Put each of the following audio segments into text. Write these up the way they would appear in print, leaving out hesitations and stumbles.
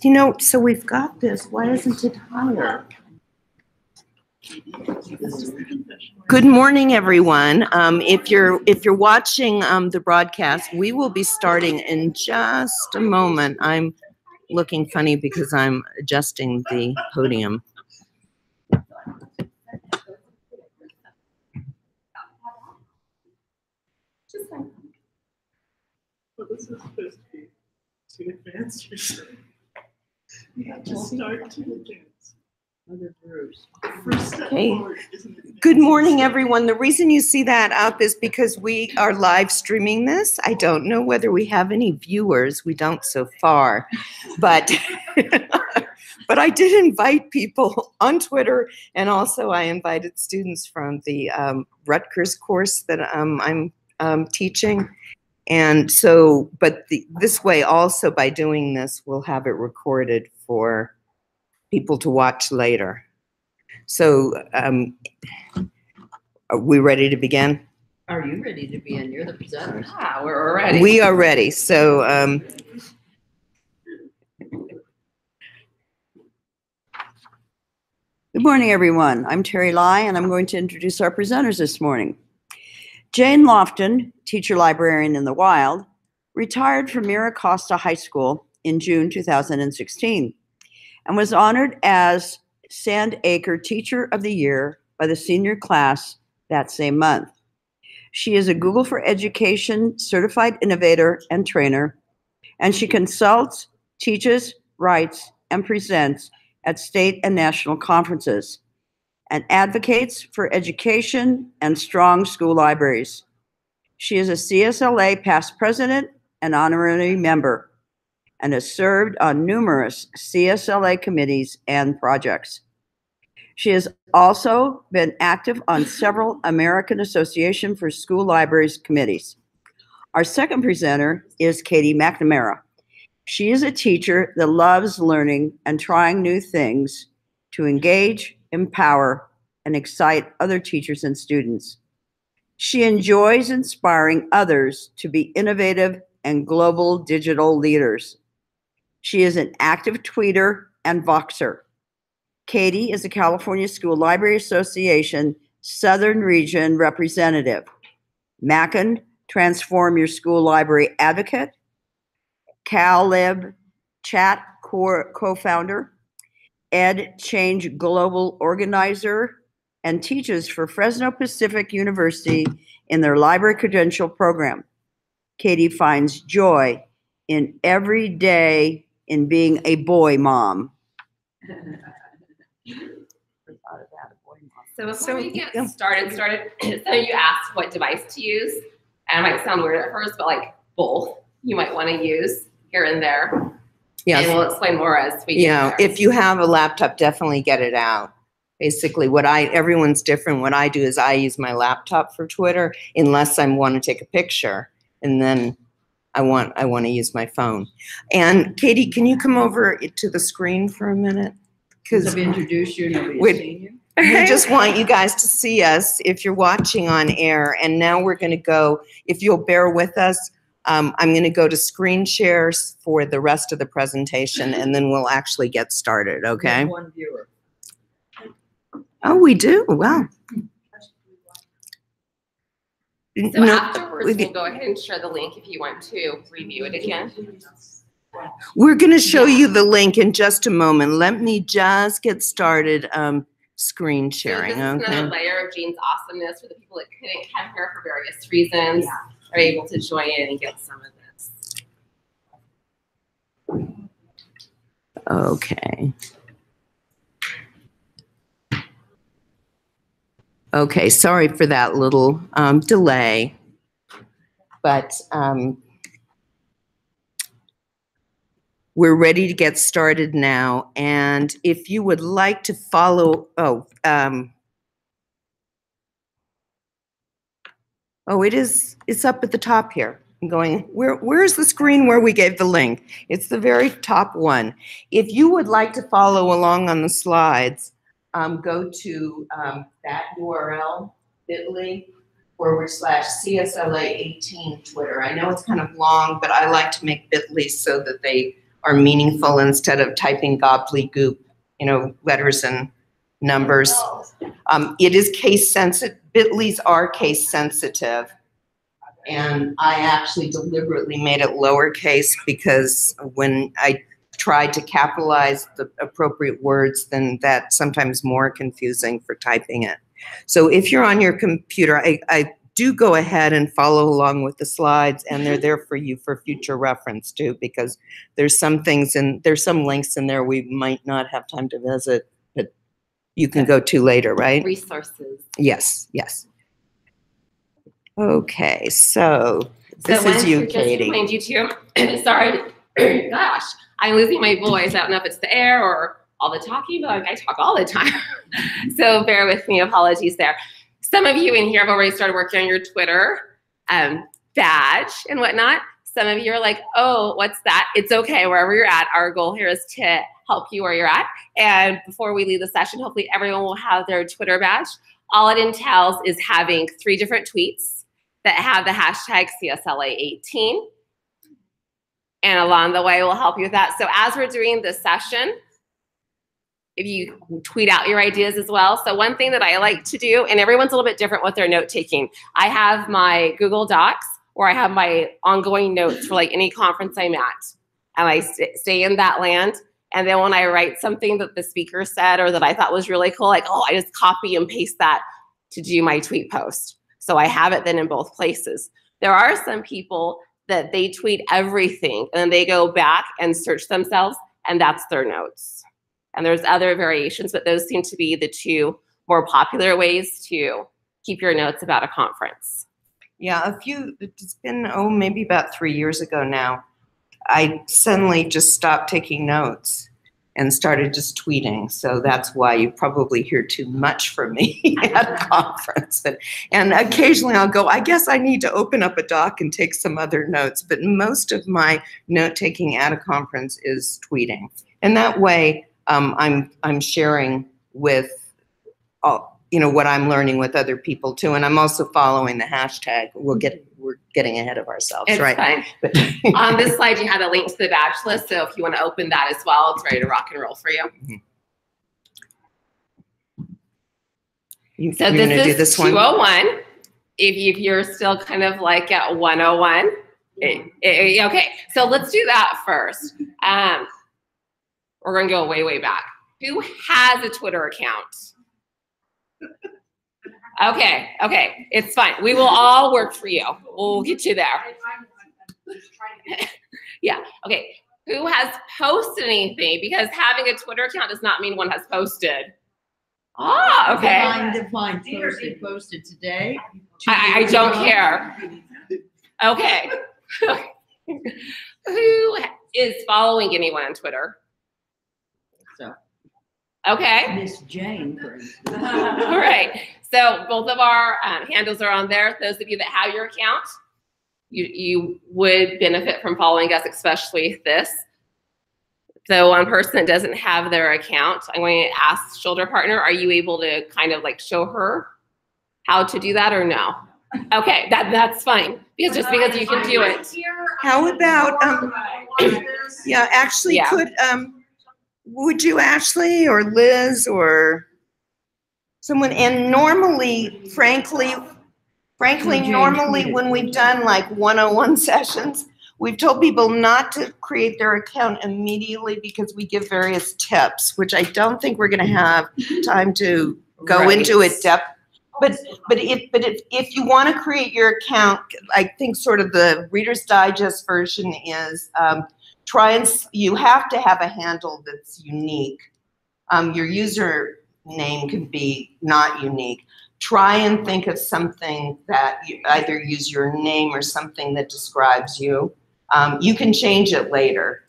You know, so we've got this. Why isn't it higher? Good morning, everyone. If you're watching the broadcast, we will be starting in just a moment. I'm looking funny because I'm adjusting the podium. Well, this is supposed to be too advanced or something. You have to start to advance. Okay. Good morning, everyone. The reason you see that up is because we are live streaming this. I don't know whether we have any viewers. We don't so far, but but I did invite people on Twitter, and also I invited students from the Rutgers course that I'm teaching. And so, but this way also, by doing this, we'll have it recorded for people to watch later. So, are we ready to begin? Are you ready to begin? You're the presenter. Ah, we're ready. We are ready. So, good morning, everyone. I'm Terry Lai, and I'm going to introduce our presenters this morning. Jane Lofton, teacher librarian in the Wild, retired from Mira Costa High School in June 2016 and was honored as Sandacre Teacher of the Year by the senior class that same month. She is a Google for Education certified innovator and trainer, and she consults, teaches, writes, and presents at state and national conferences, and advocates for education and strong school libraries. She is a CSLA past president and honorary member, and has served on numerous CSLA committees and projects. She has also been active on several American Association for School Libraries committees. Our second presenter is Katie McNamara. She is a teacher that loves learning and trying new things to engage, empower, and excite other teachers and students. She enjoys inspiring others to be innovative and global digital leaders. She is an active tweeter and Voxer. Katie is a California School Library Association Southern Region representative, Mackin Transform Your School Library advocate, CalLib Chat co-founder, Ed Change Global organizer, and teaches for Fresno Pacific University in their library credential program. Katie finds joy in every day in being a boy mom. So before we get started, so you asked what device to use, and it might sound weird at first, but like both you might want to use here and there. Yeah, and we'll explain more as we get there. If you have a laptop, definitely get it out. Basically, everyone's different. What I do is I use my laptop for Twitter, unless I want to take a picture, and then I want to use my phone. And Katie, can you come over to the screen for a minute? Because I've introduced you, nobody's seen you. We just want you guys to see us if you're watching on air. And now we're going to go, if you'll bear with us, I'm going to go to screen shares for the rest of the presentation, and then we'll actually get started, okay? One viewer. Oh, we do? Wow. So afterwards, we'll go ahead and share the link if you want to review it again. We're going to show you the link in just a moment. Let me just get started screen sharing. So this is another layer of Jane's awesomeness for the people that couldn't come here for various reasons. Are able to join in and get some of this. Okay. Okay, sorry for that little delay, but we're ready to get started now. And if you would like to follow, it's up at the top here. I'm going, where's the screen where we gave the link? It's the very top one. If you would like to follow along on the slides, go to that URL, bit.ly/CSLA18 Twitter. I know it's kind of long, but I like to make bit.ly so that they are meaningful instead of typing gobbledygook, letters and numbers. It is case sensitive. Bitly's are case sensitive. And I actually deliberately made it lowercase because when I tried to capitalize the appropriate words, then that's sometimes more confusing for typing it. So if you're on your computer, I do go ahead and follow along with the slides, and they're there for you for future reference too, because there's some things there's some links in there we might not have time to visit, but you can go to later, right? Resources. Yes, yes. Okay, so this is you, Katie. Just you too. Sorry, gosh, I'm losing my voice. I don't know if it's the air or all the talking, but I talk all the time. So bear with me, apologies there. Some of you in here have already started working on your Twitter badge and whatnot. Some of you are like, oh, what's that? It's okay, wherever you're at. Our goal here is to help you where you're at. And before we leave the session, hopefully everyone will have their Twitter badge. All it entails is having 3 different tweets that have the hashtag CSLA18. And along the way, we'll help you with that. So as we're doing this session, if you tweet out your ideas as well. So one thing that I like to do, and everyone's a little bit different with their note taking. I have my Google Docs where I have my ongoing notes for like any conference I'm at. And I stay in that land. And then when I write something that the speaker said or that I thought was really cool, like, oh, I just copy and paste that to do my tweet post. So I have it then in both places. There are some people that they tweet everything and then they go back and search themselves and that's their notes. And there's other variations, but those seem to be the 2 more popular ways to keep your notes about a conference. Yeah, it's been, maybe about 3 years ago now, I suddenly just stopped taking notes and started just tweeting. So that's why you probably hear too much from me at a conference. And occasionally I'll go, I guess I need to open up a doc and take some other notes. But most of my note taking at a conference is tweeting. And that way I'm sharing with what I'm learning with other people too. And I'm also following the hashtag. We're getting ahead of ourselves, it's right? Fine. On this slide, you have a link to the badge list. So if you want to open that as well, it's ready to rock and roll for you. So this is 201. If you're still kind of like at 101, okay. So let's do that first. We're going to go way, way back. Who has a Twitter account? Okay, it's fine. We will all work for you. We'll get you there. Yeah, okay. Who has posted anything? Because having a Twitter account does not mean one has posted. Ah, okay. Define posted today. I don't care. Okay. Who is following anyone on Twitter? So. Okay. Miss Jane, for instance. All right. So both of our handles are on there. Those of you that have your account, you would benefit from following us, especially this. So one person that doesn't have their account, I'm going to ask Shoulder Partner, are you able to kind of like show her how to do that or no? Okay, that's fine. Because just because you can do it. How about, yeah, Ashley, would you, Ashley or Liz or someone, and normally, frankly, normally when we've done like 101 sessions, we've told people not to create their account immediately because we give various tips, which I don't think we're going to have time to go into it depth. But if you want to create your account, I think sort of the Reader's Digest version is you have to have a handle that's unique. Your username can be not unique. Try and think of something that you either use your name or something that describes you. You can change it later.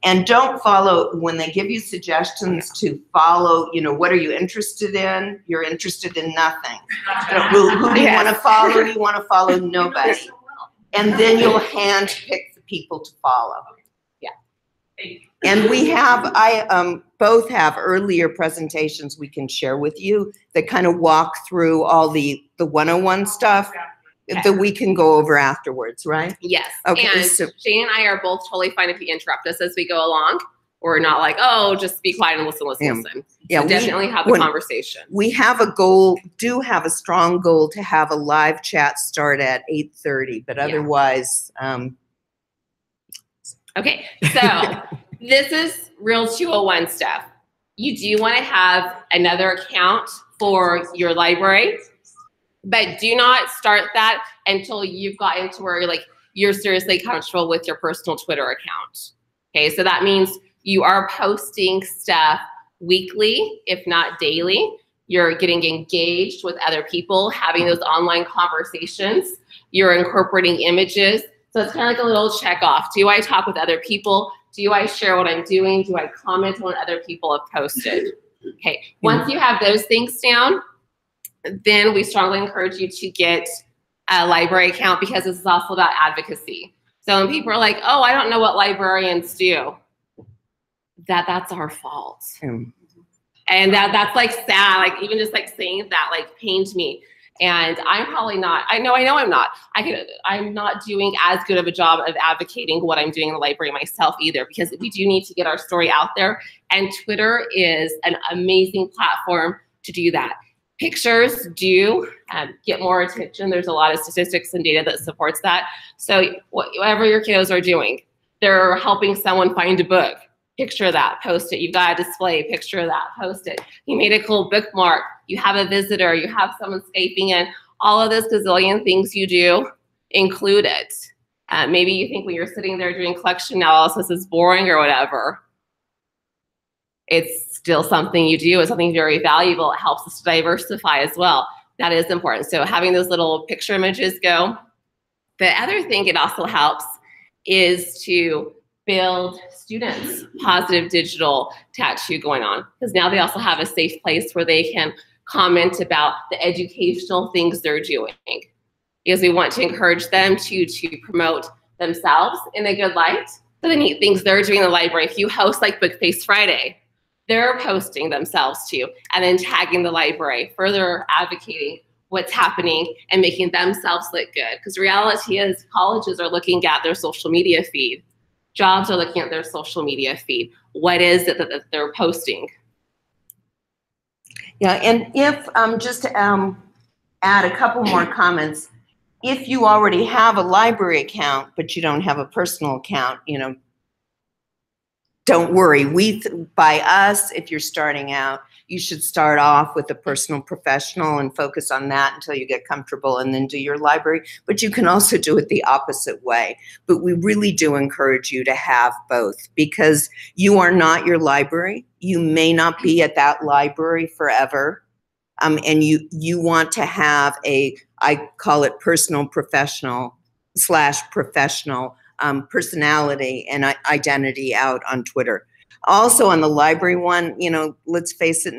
And don't follow, when they give you suggestions to follow, what are you interested in? You're interested in nothing. Who do you want to follow? You want to follow nobody. And then you'll hand pick the people to follow. Yeah. And we have, both have earlier presentations we can share with you that kind of walk through all the 101 stuff. that we can go over afterwards, right? Yes. Okay, And so- Shane and I are both totally fine if you interrupt us as we go along. We're not like, oh, just be quiet and listen. Yeah, So definitely have the conversation. We have a goal, do have a strong goal to have a live chat start at 8:30, but otherwise, Okay, so this is real 201 stuff. You do want to have another account for your library, but do not start that until you've gotten to where you're seriously comfortable with your personal Twitter account. Okay, so that means you are posting stuff weekly, if not daily. You're getting engaged with other people, having those online conversations. You're incorporating images. So it's kind of like a little check off. Do I talk with other people? Do I share what I'm doing? Do I comment on what other people have posted? Okay, once you have those things down, then we strongly encourage you to get a library account, because this is also about advocacy. So when people are like, oh, I don't know what librarians do, that's our fault. And that's like sad, like even just like saying that like pains me. And I'm probably not, I know I'm not. I'm not doing as good of a job of advocating what I'm doing in the library myself either, because we do need to get our story out there. And Twitter is an amazing platform to do that. Pictures do get more attention. There's a lot of statistics and data that supports that. So whatever your kiddos are doing, they're helping someone find a book. Picture that, post it. You've got a display, picture of that, post it. You made a cool bookmark. You have a visitor. You have someone Skyping in. All of those gazillion things you do, include it. Maybe you think when you're sitting there doing collection analysis is boring or whatever. It's still something you do. It's something very valuable. It helps us to diversify as well. That is important. So having those little picture images go. The other thing it also helps is to build students positive digital tattoo going on, because now they also have a safe place where they can comment about the educational things they're doing, because we want to encourage them to promote themselves in a good light. So the neat things they're doing in the library, if you host like Bookface Friday, they're posting themselves too, and then tagging the library, further advocating what's happening and making themselves look good. Because the reality is colleges are looking at their social media feed. Jobs are looking at their social media feed. What is it that they're posting? Yeah, and if, just to add a couple more comments, if you already have a library account, but you don't have a personal account, don't worry. By us, if you're starting out, you should start off with a personal professional and focus on that until you get comfortable, and then do your library. But you can also do it the opposite way. But we really do encourage you to have both, because you are not your library. You may not be at that library forever. And you want to have I call it personal professional / professional personality and identity out on Twitter. Also on the library one, let's face it,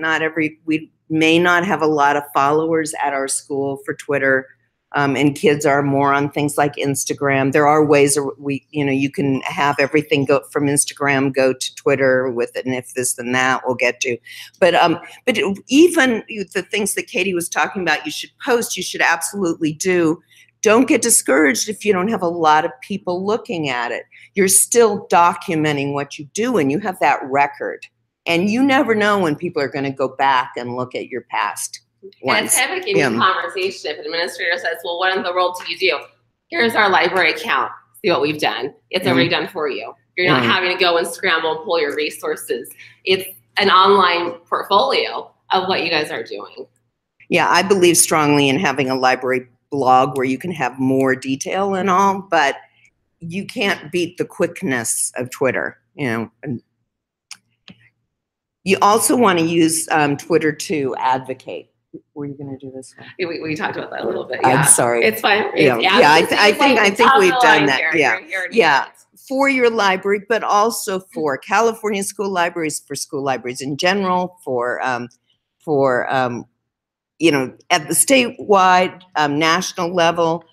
we may not have a lot of followers at our school for Twitter, and kids are more on things like Instagram. There are ways you can have everything go from Instagram, go to Twitter with an if this then that we'll get to. But even the things that Katie was talking about, you should post, you should absolutely do. Don't get discouraged if you don't have a lot of people looking at it. You're still documenting what you do, and you have that record. And you never know when people are going to go back and look at your past ones. And it's kind of like a conversation. If an administrator says, well, what in the world do you do? Here's our library account. See what we've done. It's already done for you. You're not having to go and scramble and pull your resources. It's an online portfolio of what you guys are doing. Yeah, I believe strongly in having a library blog where you can have more detail and all, but you can't beat the quickness of Twitter, And you also want to use Twitter to advocate. Were you going to do this one? We talked about that a little bit. Yeah. I'm sorry. It's fine. I think we've done that. Yeah. For your library, but also for California school libraries, for school libraries in general, for at the statewide, national level,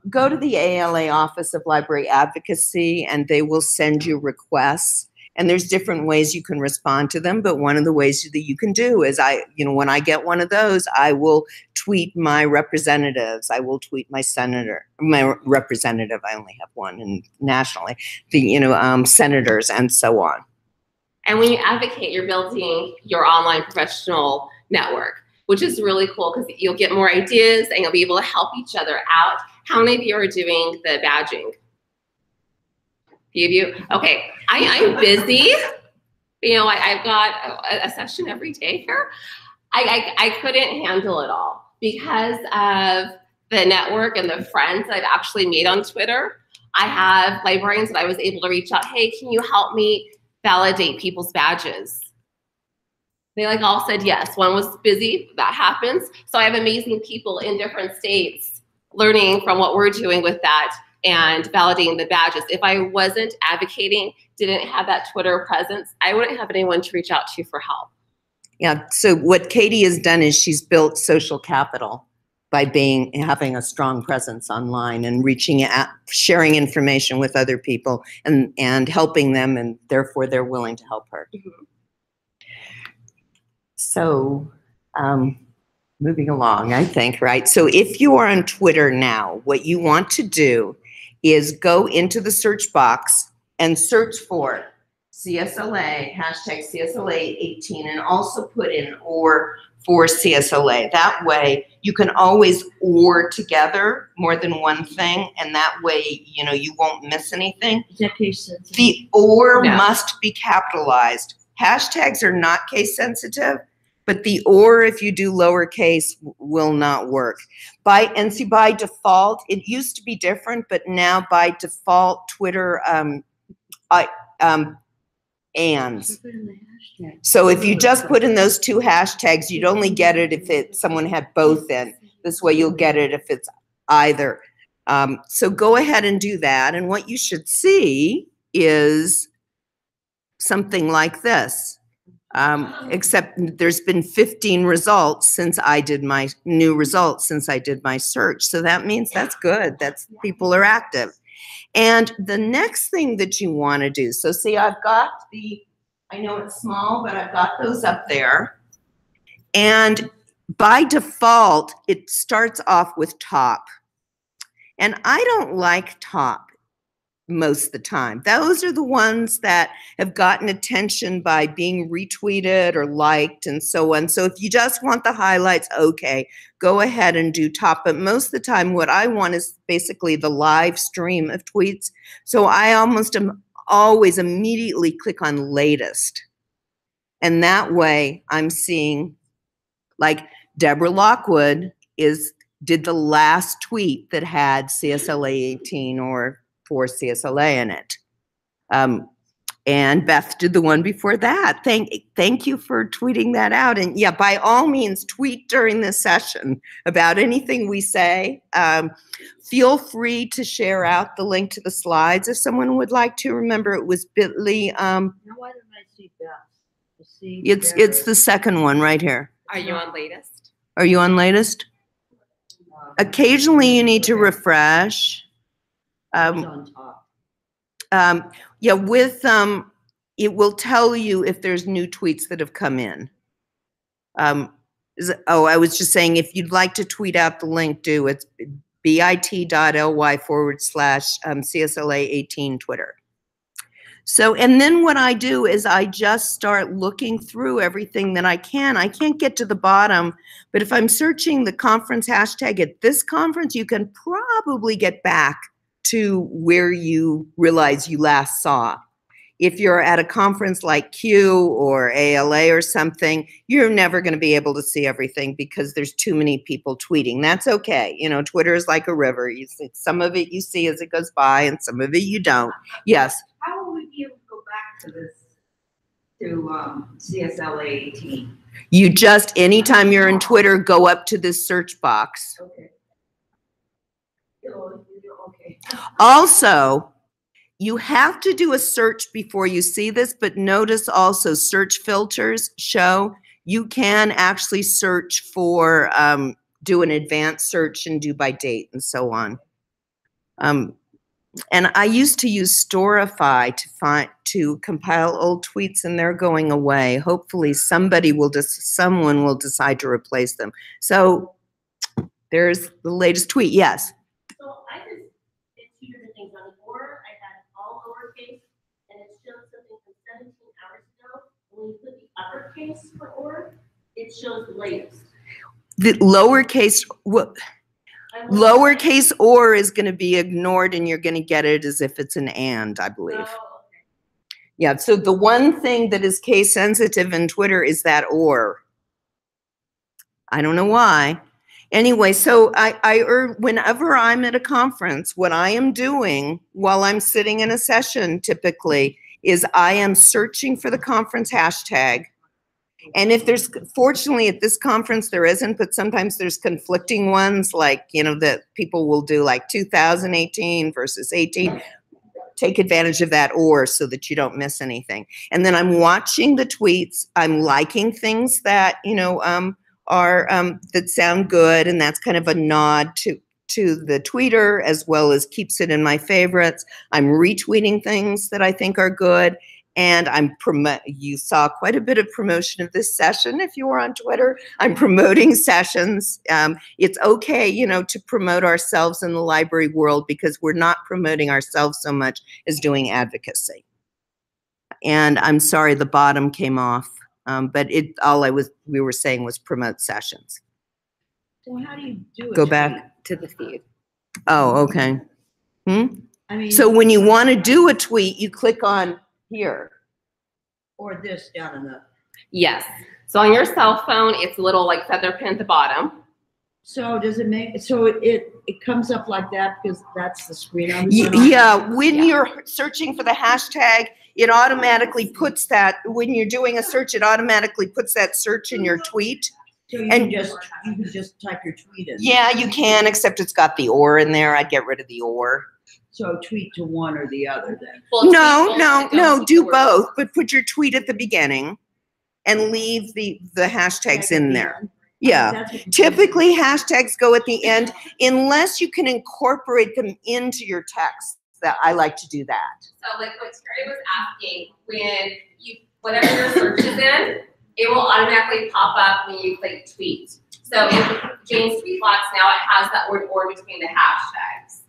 go to the ALA Office of Library Advocacy, and they will send you requests. And there's different ways you can respond to them, but one of the ways that you can do is when I get one of those, I will tweet my representatives. I will tweet my senator, my representative. I only have one, and nationally, senators and so on. And when you advocate, you're building your online professional network, which is really cool because you'll get more ideas and you'll be able to help each other out. How many of you are doing the badging? Few of you? Okay, I'm busy. I've got a session every day here. I couldn't handle it all because of the network and the friends I've actually made on Twitter. I have librarians that I was able to reach out, hey, can you help me validate people's badges? They all said yes. One was busy, that happens. So I have amazing people in different states learning from what we're doing with that and validating the badges. If I wasn't advocating, didn't have that Twitter presence, I wouldn't have anyone to reach out to for help. Yeah, so what Katie has done is she's built social capital by having a strong presence online and reaching out, sharing information with other people and helping them, and therefore they're willing to help her. Mm-hmm. So moving along, I think, right? So if you are on Twitter now, what you want to do is go into the search box and search for CSLA, hashtag CSLA18, and also put in or for CSLA. That way you can always or together more than one thing, and that way, you won't miss anything. The or must be capitalized. Hashtags are not case sensitive, but the or, if you do lowercase, will not work. By default, it used to be different, but now by default, Twitter ands. So if you just put in those two hashtags, you'd only get it if someone had both in. This way you'll get it if it's either. So go ahead and do that. And what you should see is something like this. Except there's been 15 results since I did my search. So that means that's good. That's people are active. And the next thing that you want to do, so see, I've got I know it's small, but I've got those up there. And by default, it starts off with top. And I don't like top most of the time. Those are the ones that have gotten attention by being retweeted or liked and so on. So if you just want the highlights, okay, go ahead and do top. But most of the time what I want is basically the live stream of tweets. So I always immediately click on latest. And that way I'm seeing Deborah Lockwood did the last tweet that had CSLA 18 or for CSLA in it. And Beth did the one before that. Thank you for tweeting that out. And yeah, by all means, tweet during this session about anything we say. Feel free to share out the link to the slides if someone would like to. Remember, it was bit.ly. Now why didn't I see Beth? It's the second one right here. Are you on latest? Are you on latest? Occasionally you need to refresh. On top. It will tell you if there's new tweets that have come in. I was just saying, if you'd like to tweet out the link, do it's bit.ly/CSLA18 Twitter. So, and then what I do is I just start looking through everything that I can. I can't get to the bottom, but if I'm searching the conference hashtag at this conference, you can probably get back to where you realize you last saw. If you're at a conference like Q or ALA or something, you're never going to be able to see everything because there's too many people tweeting. That's okay. Twitter is like a river. Some of it you see as it goes by and some of it you don't. Yes? How will we be able to go back to this, to CSLA 18? You just, anytime you're in Twitter, go up to this search box. Okay. Okay. Also, you have to do a search before you see this, but notice also search filters show you can actually search for, do an advanced search and do by date and so on. And I used to use Storify to compile old tweets, and they're going away. Hopefully someone will decide to replace them. So there's the latest tweet. Yes. So I just did two different things. On the order, I had all lowercase, and it showed something from 17 hours ago. When you put the uppercase for or, it shows the latest. The lowercase or is going to be ignored, and you're going to get it as if it's an and, I believe. Oh, okay. Yeah, so the one thing that is case sensitive in Twitter is that or. I don't know why. Anyway, so whenever I'm at a conference, what I am doing while I'm sitting in a session typically is I am searching for the conference hashtag. And if there's, fortunately at this conference there isn't, but sometimes there's conflicting ones, like, you know, that people will do like 2018 versus 18. Take advantage of that or so that you don't miss anything. And then I'm watching the tweets. I'm liking things that, you know, that sound good, and that's kind of a nod to the tweeter, as well as keeps it in my favorites. I'm retweeting things that I think are good. And you saw quite a bit of promotion of this session if you were on Twitter. I'm promoting sessions. It's okay, you know, to promote ourselves in the library world, because we're not promoting ourselves so much as doing advocacy. And I'm sorry the bottom came off, but we were saying was promote sessions. So how do you do it? Go back To the feed. Oh, okay. I mean, So when you want to do a tweet, you click on here. or this down in the. Yes. So on your cell phone, it's a little like feather pin at the bottom. So does it make, so it comes up like that because that's the screen on the Yeah, when you're searching for the hashtag, it automatically puts that, when you're doing a search, it automatically puts that search in your tweet. So you and- can just type your tweet in. Yeah, you can, except it's got the or in there. I'd get rid of the or. So tweet to one or the other then. Well, No, do both, but put your tweet at the beginning and leave the hashtags in there. Yeah. That's what you do. Typically, hashtags go at the end, unless you can incorporate them into your text. That I like to do that. So like what Terry was asking, when whatever your search is in, it will automatically pop up when you click tweet. So in Jane's tweet box now, it has that word or between the hashtags.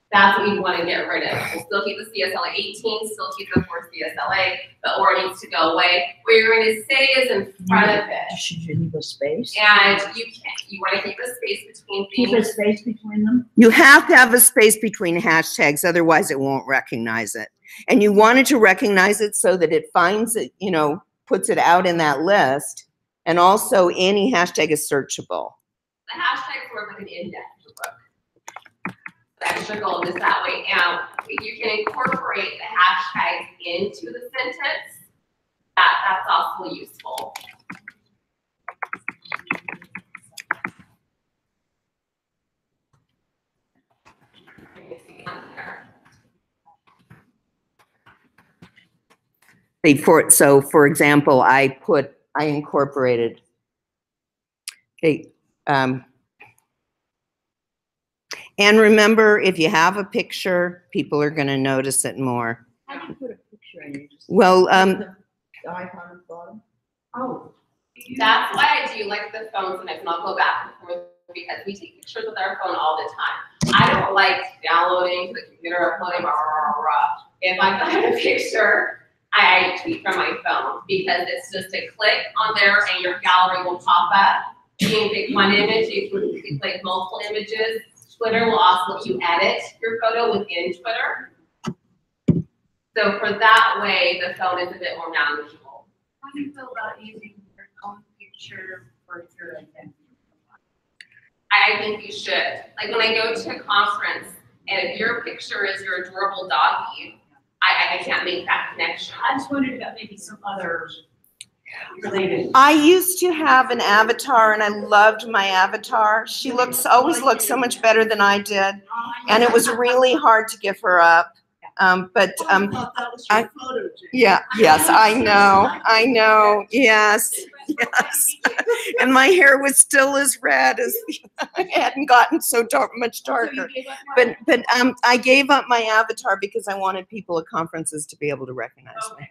That's what we want to get rid of. We'll still keep the CSLA 18, still keep the 4 CSLA, but or needs to go away. What you're going to say is in front of it. Should you leave a space? And you want to keep a space between Keep a things. space between them? You have to have a space between hashtags, otherwise it won't recognize it. And you want it to recognize it so that it finds it, you know, puts it out in that list. And also any hashtag is searchable. The hashtag work like an index of the book. The extra goal is that way. And you can incorporate the hashtags into the sentence. That's also useful. So for example, I incorporated, okay, and remember, if you have a picture, people are going to notice it more. How do you put a picture in? You just Well, the icon at the bottom? Oh. That's why I do like the phone sometimes, and I'll go back and forth because we take pictures with our phone all the time. I don't like downloading to the computer, uploading, rah, rah, rah, rah. If I find a picture, I tweet from my phone because it's just a click on there and your gallery will pop up. You can pick one image, you can click multiple images. Twitter will also let you edit your photo within Twitter. So for that way, the phone is a bit more manageable. How do you feel about using your own picture for your event? I think you should. Like when I go to a conference, and if your picture is your adorable doggy, I can't make that connection. I just wondered about maybe some other related. I used to have an avatar, and I loved my avatar. She always looked so much better than I did, and it was really hard to give her up. I thought that was your photo, Jane. Yeah, yes, I know, yes. Yes. And my hair was still as red as it hadn't gotten so much darker. But I gave up my avatar because I wanted people at conferences to be able to recognize me.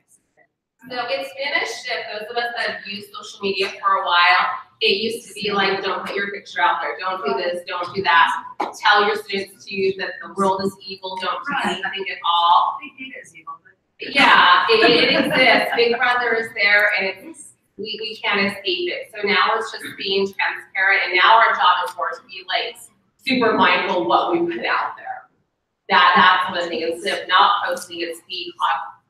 So it's been a shift. Those of us that have used social media for a while, it used to be like, don't put your picture out there. Don't do this. Don't do that. Tell your students that the world is evil. Don't do anything at all. It is evil. Yeah, it exists. Big Brother is there, and we can't escape it. So now it's just being transparent, and now our job is for us to be like super mindful of what we put out there. That's one thing. Instead of not posting, it's be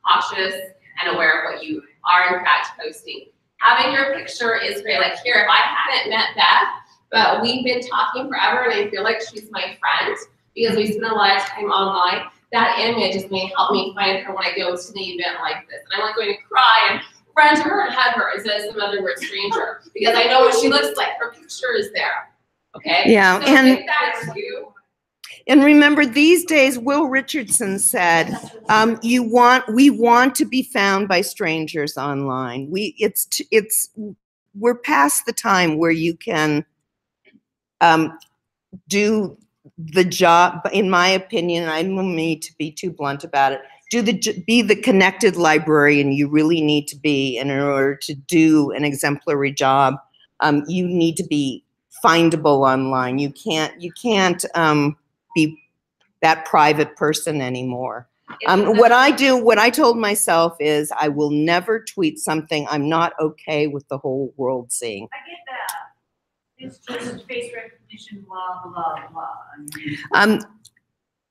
cautious and aware of what you are in fact posting. Having your picture is great. Like here, if I hadn't met Beth, but we've been talking forever, and I feel like she's my friend because we spend a lot of time online. That image is going to help me find her when I go to the event like this. And I'm not going to cry and run to her and hug her instead of some other weird stranger because I know what she looks like. Her picture is there. Okay? Yeah, so and think that too. And remember, these days, Will Richardson said, we want to be found by strangers online. We're past the time where you can do the job, in my opinion, I don't need to be too blunt about it, be the connected librarian you really need to be in order to do an exemplary job. You need to be findable online. You can't be that private person anymore. What I told myself is I will never tweet something I'm not okay with the whole world seeing. I get that. It's just face recognition, blah, blah, blah.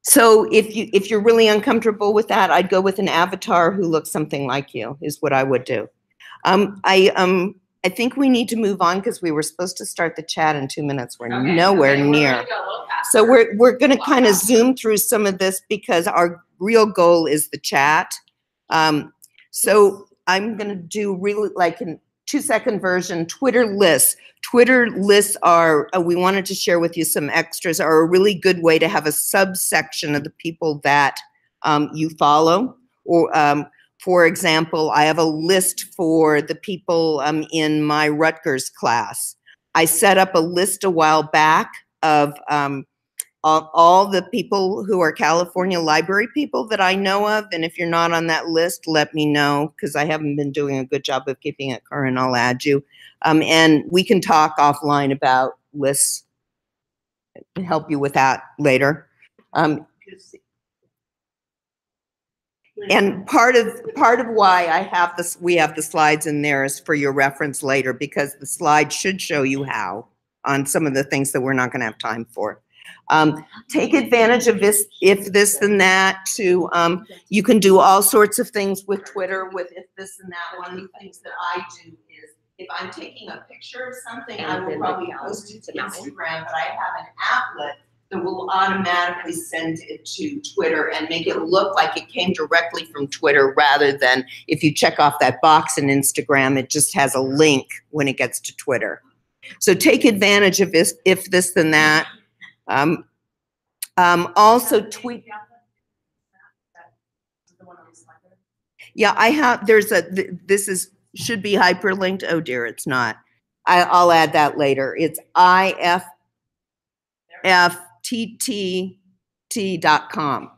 So if you're really uncomfortable with that, I'd go with an avatar who looks something like you, is what I would do. I think we need to move on because we were supposed to start the chat in 2 minutes. We're nowhere near. So we're going to kind of zoom through some of this because our real goal is the chat. So I'm going to do really like a 2-second version, Twitter lists. Twitter lists are, we wanted to share with you some extras, are a really good way to have a subsection of the people that you follow. Or, for example, I have a list for the people in my Rutgers class. I set up a list a while back of all the people who are California library people that I know of. And if you're not on that list, let me know because I haven't been doing a good job of keeping it current. I'll add you. And we can talk offline about lists and help you with that later. And part of why I have this, we have the slides in there is for your reference later because the slide should show you how on some of the things that we're not going to have time for. Take advantage of this, if this then that, to you can do all sorts of things with Twitter with if this and that. One of the things that I do is if I'm taking a picture of something, I will probably post it to Instagram, but I have an applet that will automatically send it to Twitter and make it look like it came directly from Twitter rather than if you check off that box in Instagram, it just has a link when it gets to Twitter. So take advantage of this, if this then that. Also tweet. Yeah, I have, this should be hyperlinked. Oh dear, it's not. I'll add that later. It's IFFTTT.com.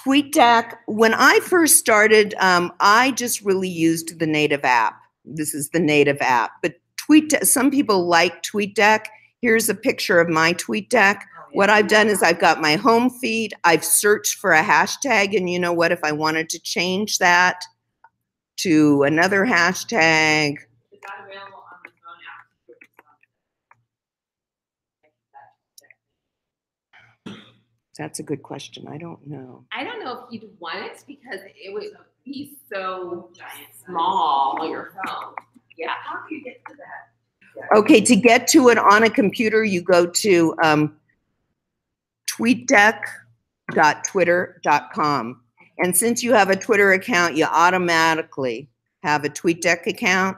TweetDeck, when I first started, I just really used the native app. This is the native app, but some people like TweetDeck. Here's a picture of my TweetDeck. What I've done is I've got my home feed. I've searched for a hashtag, and you know what? If I wanted to change that to another hashtag. Is that available on the phone app? That's a good question. I don't know. I don't know if you'd want it because it would be so small on your phone. Yeah. How do you get to that? Okay, to get to it on a computer, you go to tweetdeck.twitter.com. And since you have a Twitter account, you automatically have a TweetDeck account.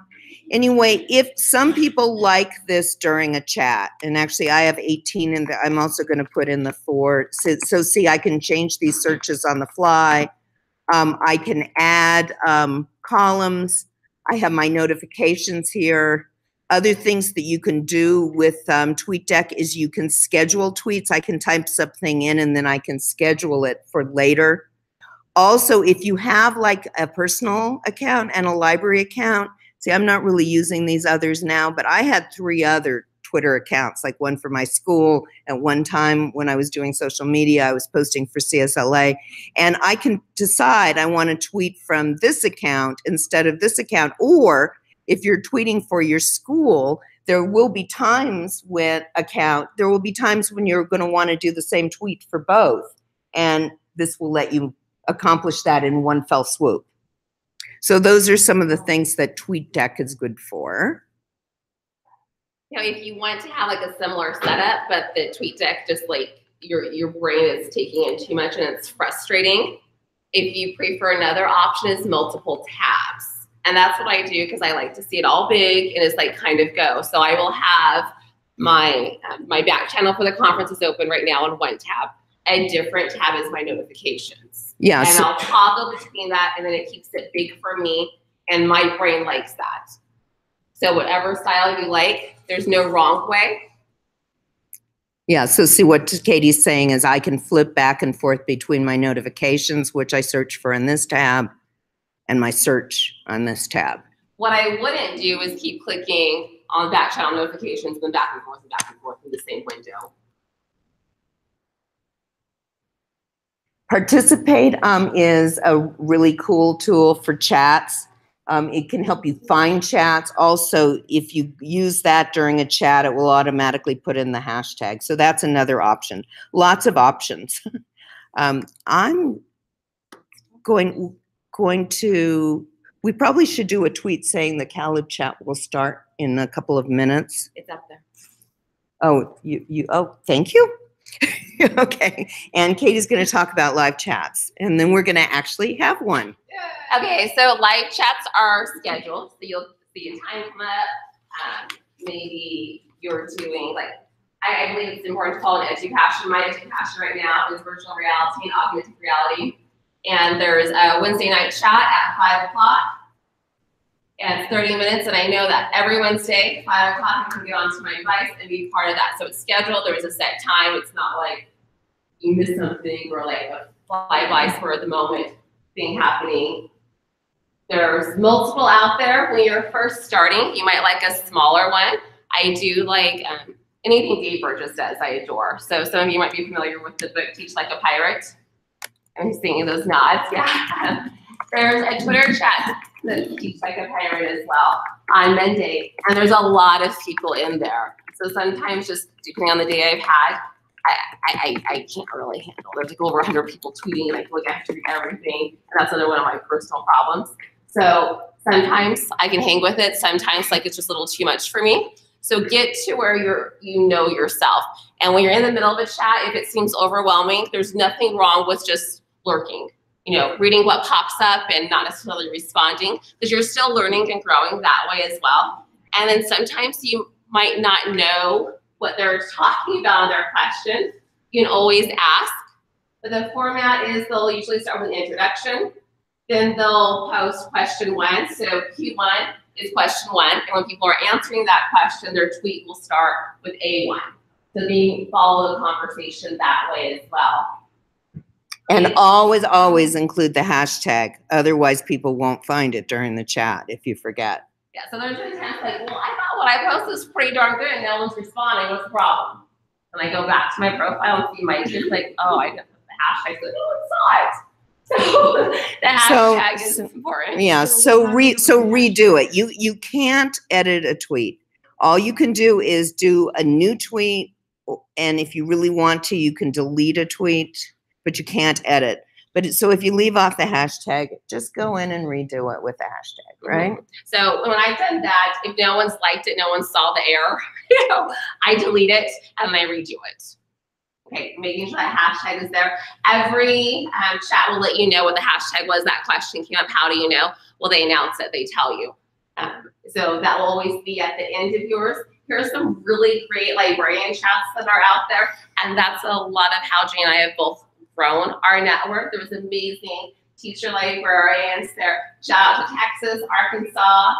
Anyway, if some people like this during a chat, and actually I have 18 and I'm also going to put in the 4. So see, I can change these searches on the fly. I can add columns. I have my notifications here. Other things that you can do with TweetDeck is you can schedule tweets. I can type something in and then I can schedule it for later. Also, if you have like a personal account and a library account, see, I'm not really using these others now, but I had 3 other Twitter accounts, like one for my school. At one time when I was doing social media, I was posting for CSLA, and I can decide I want to tweet from this account instead of this account. Or if you're tweeting for your school, there will be times when you're going to want to do the same tweet for both, and this will let you accomplish that in one fell swoop. So those are some of the things that TweetDeck is good for. You know, if you want to have like a similar setup, but the TweetDeck just like your brain is taking in too much and it's frustrating, if you prefer, another option is multiple tabs. And that's what I do because I like to see it all big and it's like kind of go. So I will have my my back channel for the conference is open right now on one tab. A different tab is my notifications. Yeah. And So, I'll toggle between that, and then it keeps it big for me, and my brain likes that. So whatever style you like, there's no wrong way. yeah, so see what Katie's saying is I can flip back and forth between my notifications, which I search for in this tab, and my search on this tab. What I wouldn't do is keep clicking on back channel notifications and then back and forth in the same window. Participate is a really cool tool for chats. It can help you find chats. Also, if you use that during a chat, it will automatically put in the hashtag. So that's another option. Lots of options. I'm going to, we probably should do a tweet saying the Calib chat will start in a couple of minutes. It's up there. Oh, oh, thank you. Okay, and Katie's going to talk about live chats, and then we're going to actually have one. Okay, so live chats are scheduled, so you'll see a time come up. Maybe you're doing like, I believe it's important to call it EduPassion. My EduPassion right now is virtual reality and augmented reality, and there's a Wednesday night chat at 5 o'clock. And it's 30 minutes, and I know that every Wednesday, 5 o'clock, I can get onto my device and be part of that. So it's scheduled, there's a set time. It's not like you miss something or like a fly-by spur of the moment thing happening. There's multiple out there. When you're first starting, you might like a smaller one. I do like anything Dave Burgess does, I adore. So some of you might be familiar with the book, Teach Like a Pirate. I'm seeing those nods, yeah. There's a Twitter chat that Teach Like a Pirate as well on Monday, and there's a lot of people in there. So sometimes just depending on the day I've had, I can't really handle. There's like over 100 people tweeting, and I feel like I have to read everything, and that's another one of my personal problems. So sometimes I can hang with it. Sometimes like it's just a little too much for me. So get to where you know yourself. And when you're in the middle of a chat, if it seems overwhelming, there's nothing wrong with just lurking. You know, reading what pops up and not necessarily responding, because you're still learning and growing that way as well. And then sometimes you might not know what they're talking about in their question. You can always ask. But the format is they'll usually start with an introduction. Then they'll post question 1. So Q1 is question 1. And when people are answering that question, their tweet will start with A1. So they follow the conversation that way as well. And always include the hashtag. Otherwise, people won't find it during the chat if you forget. Yeah, so there's been times like, well, I thought what I posted was pretty darn good and no one's responding. What's the problem? And I go back to my profile and see my tweets like, oh, I didn't put the hashtag. So no one saw it. So the hashtag is important. Yeah, so redo it. You can't edit a tweet. All you can do is do a new tweet, and if you really want to, you can delete a tweet, but you can't edit. But so if you leave off the hashtag, just go in and redo it with the hashtag, right? Mm-hmm. So when I've done that, if no one's liked it, no one saw the error, you know, I delete it and I redo it. Okay, making sure that hashtag is there. Every chat will let you know what the hashtag was. That question came up. How do you know? Well, they announce it. They tell you. So that will always be at the end of yours. Here's some really great librarian chats that are out there, and that's a lot of how Jane and I have both grown our network. There was an amazing teacher librarians there. Shout out to Texas, Arkansas,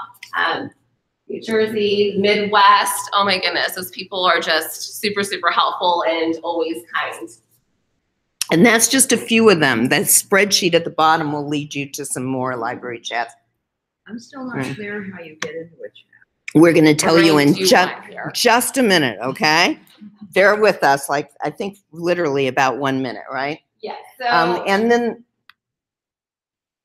New Jersey, Midwest. Oh my goodness, those people are just super, super helpful and always kind. And that's just a few of them. That spreadsheet at the bottom will lead you to some more library chats. I'm still not clear how you get into a chat. We're going to tell you in here. just a minute, okay? Bear with us, like I think literally about 1 minute, right? Yes. So And then,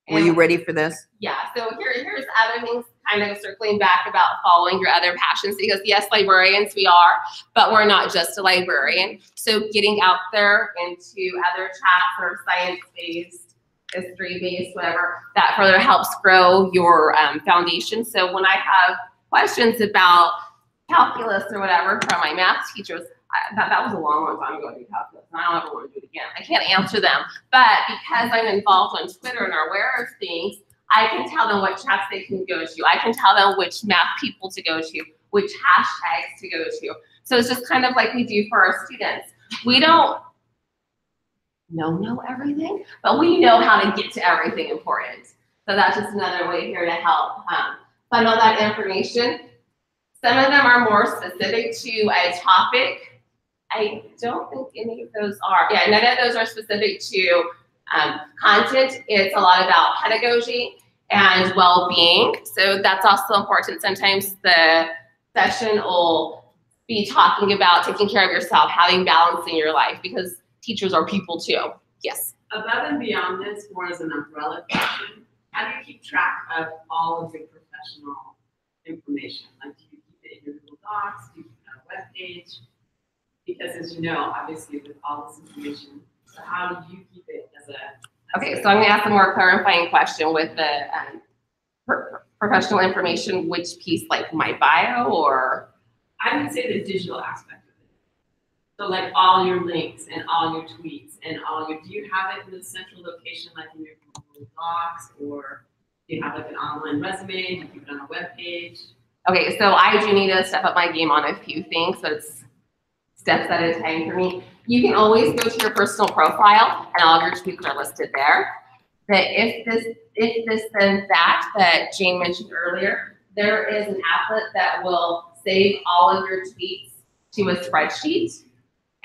were you ready for this? Yeah. So here's other things, kind of circling back about following your other passions, because yes, librarians we are, but we're not just a librarian. So getting out there into other chats or science-based, history-based, whatever, that further helps grow your foundation. So when I have questions about calculus or whatever from my math teachers, that was a long time ago to do calculus, and I don't ever want to do it again. I can't answer them, but because I'm involved on Twitter and are aware of things, I can tell them what chats they can go to. I can tell them which math people to go to, which hashtags to go to. So it's just kind of like we do for our students. We don't know everything, but we know how to get to everything important. So that's just another way here to help funnel that information. Some of them are more specific to a topic. I don't think any of those are. Yeah, none of those are specific to content. It's a lot about pedagogy and well-being. So that's also important. Sometimes the session will be talking about taking care of yourself, having balance in your life, because teachers are people too. Yes. Above and beyond this, more as an umbrella question, how do you keep track of all of your professional information? Like, do you keep it in your Google Docs? Do you keep it on a web page? Because as you know, obviously with all this information, so how do you keep it as a... Okay, so I'm gonna ask a more clarifying question with the professional information, which piece, like my bio or? I would say the digital aspect of it. So like all your links and all your tweets and all your, do you have it in the central location like in your Google Docs, or do you have like an online resume? Do you keep it on a web page? Okay, so I do need to step up my game on a few things, but it's steps at a time for me. You can always go to your personal profile and all of your tweets are listed there. But if this then that Jane mentioned earlier, there is an applet that will save all of your tweets to a spreadsheet.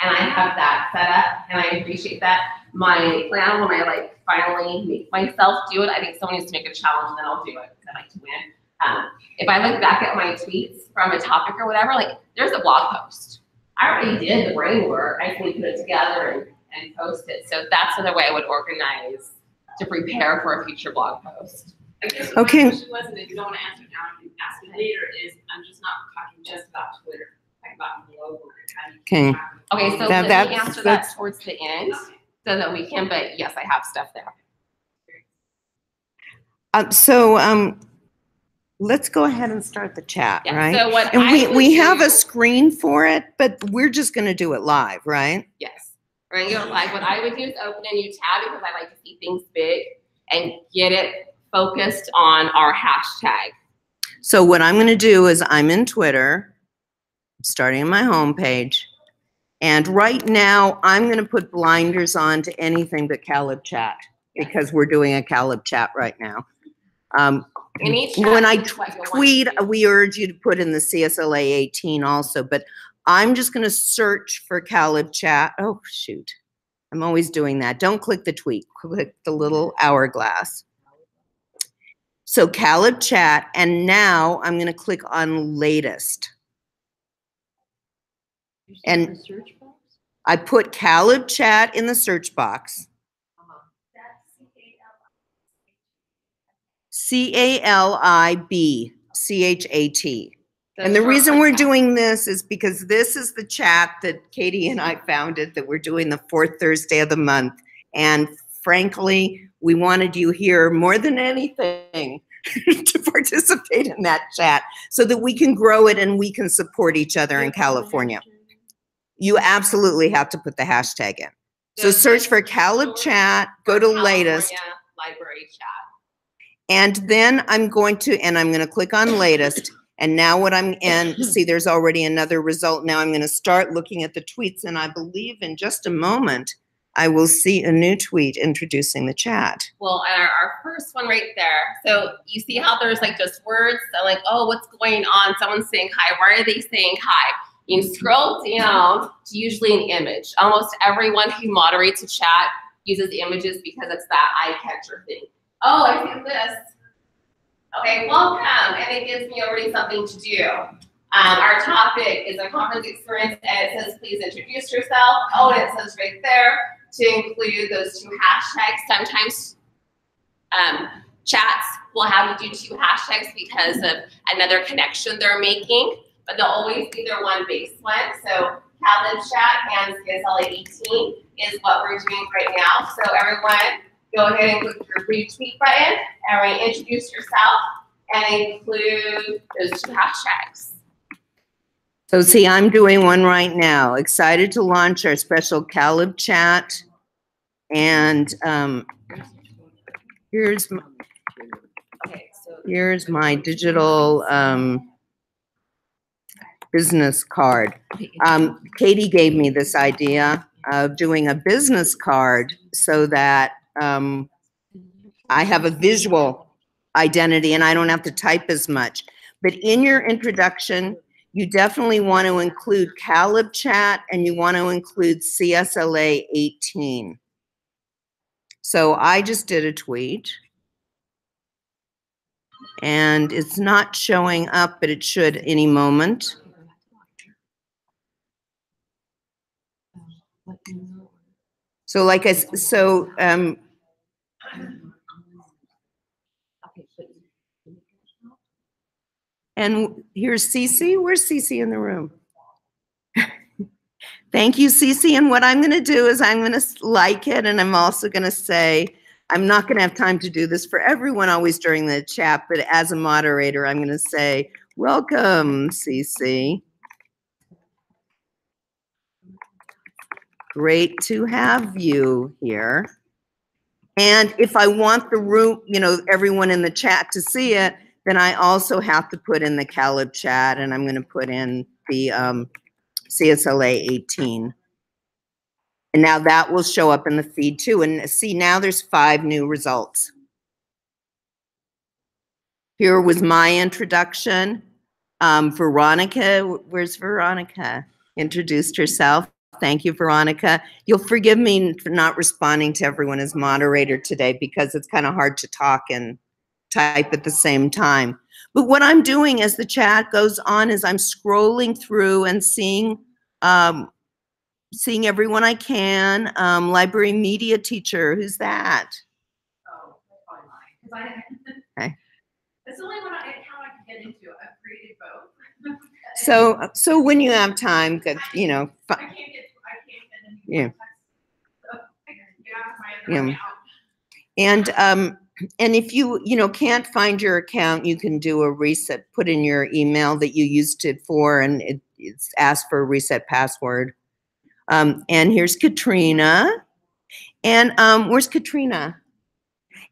And I have that set up and I appreciate that. My plan when I finally make myself do it, I think someone needs to make a challenge and then I'll do it because I like to win. If I look back at my tweets from a topic or whatever, there's a blog post. I already did the brain work. I can put it together and post it. So that's another way I would organize to prepare for a future blog post. I guess Okay. my question wasn't, if you don't want to answer it now, you can ask it later, is I'm just not talking just about Twitter, like about global. How do you keep track of Okay, all so of let it? me answer that towards the end so that we can, but yes, I have stuff there. Let's go ahead and start the chat, Yeah, right? so what And I would we have do- a screen for it, but we're just going to do it live, right? Yes. We're gonna go live. What I would do is open a new tab because I like to see things big and get it focused on our hashtag. So what I'm going to do is I'm in Twitter, starting on my homepage, and right now I'm going to put blinders on to anything but Calib Chat because we're doing a Calib Chat right now. In each When I tab, it's like a one, tweet, two. we urge you to put in the CSLA 18 also, but I'm just going to search for Calib Chat. Oh, shoot. I'm always doing that. Don't click the tweet. Click the little hourglass. So Calib Chat, and now I'm going to click on latest. And I put Calib Chat in the search box. CALIB CHAT. And the reason we're doing this is because this is the chat that Katie and I founded that we're doing the fourth Thursday of the month. And frankly, we wanted you here more than anything to participate in that chat so that we can grow it and we can support each other in California. You absolutely have to put the hashtag in. So search for Calib Chat, go to latest. Library chat. And then I'm going to click on latest. And now what I'm in, see, there's already another result. Now I'm going to start looking at the tweets. And I believe in just a moment, I will see a new tweet introducing the chat. Well, and our first one right there. So you see how there's like just words. So like, oh, what's going on? Someone's saying hi. Why are they saying hi? You scroll down to usually an image. Almost everyone who moderates a chat uses images because it's that eye catcher thing. Oh, I see this. Okay, welcome. And it gives me already something to do. Our topic is a conference experience, and it says, please introduce yourself. Oh, and it says right there to include those 2 hashtags. Sometimes chats will have you do 2 hashtags because of another connection they're making, but they'll always be their one base one. So Caleb Chat and CSLA 18 is what we're doing right now. So everyone, go ahead and click your retweet button, and introduce yourself and include those 2 hashtags. So see, I'm doing one right now. Excited to launch our special Caleb chat. And here's my digital business card. Katie gave me this idea of doing a business card so that I have a visual identity and I don't have to type as much. But in your introduction, you definitely want to include Caleb chat and you want to include CSLA 18. So I just did a tweet and it's not showing up, but it should any moment. So like and here's Cece. Where's Cece in the room? Thank you, Cece. And what I'm going to do is I'm going to like it. And I'm also going to say, I'm not going to have time to do this for everyone always during the chat, but as a moderator, I'm going to say, welcome, Cece. Great to have you here. And if I want the room, you know, everyone in the chat to see it, then I also have to put in the Caleb chat, and I'm going to put in the CSLA 18. And now that will show up in the feed too. And see, now there's 5 new results. Here was my introduction. Veronica, where's Veronica? Introduced herself. Thank you, Veronica. You'll forgive me for not responding to everyone as moderator today because it's kind of hard to talk and type at the same time. But what I'm doing as the chat goes on is I'm scrolling through and seeing everyone I can. Library media teacher, who's that? Oh, that's probably mine. Okay. That's the only one account I can get into. I've created both. So when you have time, you know. I can't get any Yeah. So I can get out of my other account. And if you can't find your account, you can do a reset, put in your email that you used it for, and it's asked for a reset password. And here's Katrina. And where's Katrina?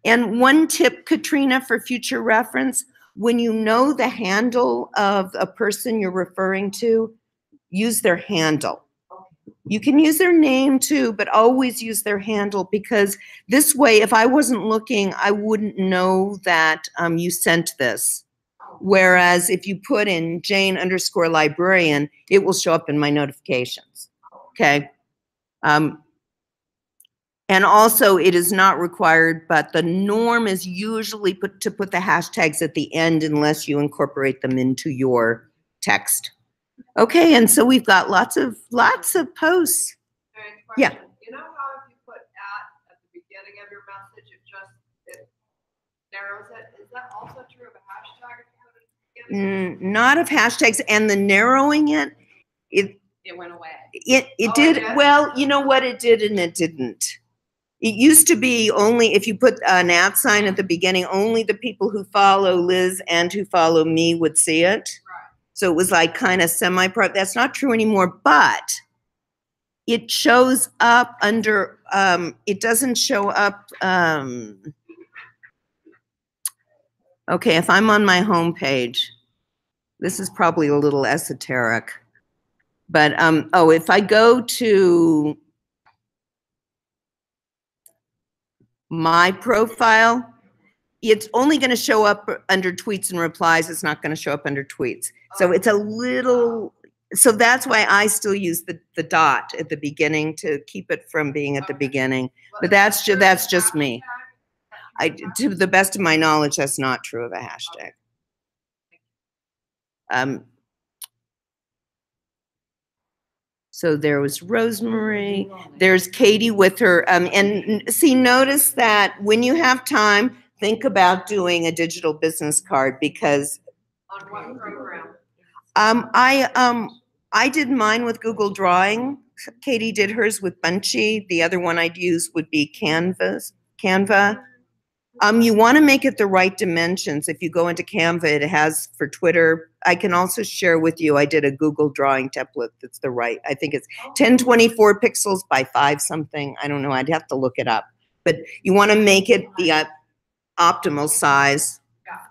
And one tip, Katrina, for future reference, when you know the handle of a person you're referring to, use their handle. You can use their name too, but always use their handle, because this way, if I wasn't looking, I wouldn't know that you sent this. Whereas if you put in Jane_librarian, it will show up in my notifications. Okay. And also it is not required, but the norm is usually to put the hashtags at the end unless you incorporate them into your text. Okay, and so we've got lots of posts. Yeah. You know how if you put at the beginning of your message, it narrows it? Is that also true of a hashtag if you put it at the beginning? Not of hashtags, and the narrowing it went away. It did. Well, you know what, it did and it didn't. It used to be only if you put an @ sign at the beginning, only the people who follow Liz and who follow me would see it. Right. So it was like kind of semi-private. That's not true anymore, but it shows up under, it doesn't show up, okay, if I'm on my home page, this is probably a little esoteric, but, oh, if I go to my profile, it's only going to show up under tweets and replies. It's not going to show up under tweets. So it's a little, so that's why I still use the dot at the beginning to keep it from being at the beginning. But that's just me. To the best of my knowledge, that's not true of a hashtag. So there was Rosemary, there's Katie with her, and see, notice that when you have time, think about doing a digital business card, because On what program? I did mine with Google Drawing. Katie did hers with Bunchy. The other one I'd use would be Canva. You want to make it the right dimensions. If you go into Canva, it has for Twitter. I can also share with you, I did a Google Drawing template that's the right. I think it's 1024 pixels by 5 something. I don't know. I'd have to look it up. But you want to make it the optimal size.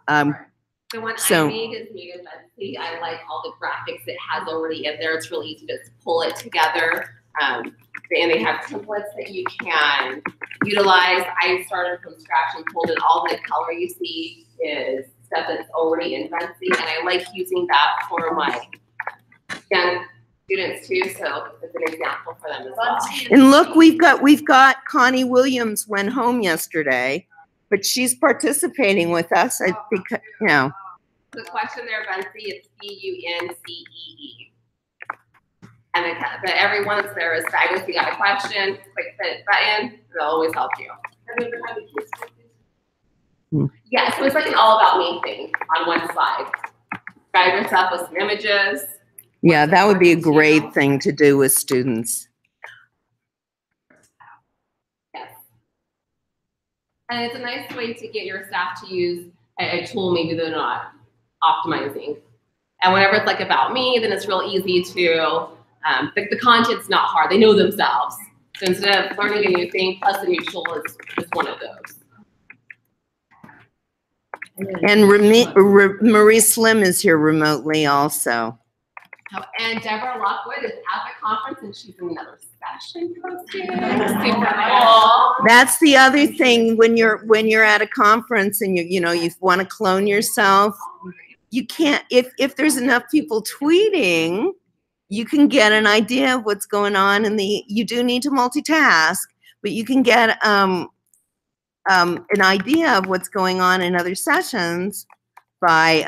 The one I made is Native Etsy. I like all the graphics it has already in there. It's really easy to just pull it together. And they have templates that you can utilize. I started from scratch and pulled in. All the color you see is stuff that's already in Etsy, and I like using that for my young students too. So it's an example for them as well. And look, we've got Connie Williams went home yesterday, but she's participating with us. I think, you know. The question there, Buncee, it's BUNCEE. And everyone that's there is fabulous. If you got a question, click the button. It'll always help you. Yeah, so it's like an all about me thing on one slide. Guide yourself with some images. Yeah, that would be a great thing to do with students. Yes. And it's a nice way to get your staff to use a tool maybe they're not optimizing. And whenever it's like about me, then it's real easy to, the content's not hard. They know themselves. So instead of learning a new thing, plus a new tool is one of those. And Marie Slim is here remotely also. Oh, and Deborah Lockwood is at the conference, and she's in another session posting. Super cool. That's the other thing when you're at a conference and you want to clone yourself. You can't, if there's enough people tweeting, you can get an idea of what's going on, and you do need to multitask, but you can get an idea of what's going on in other sessions by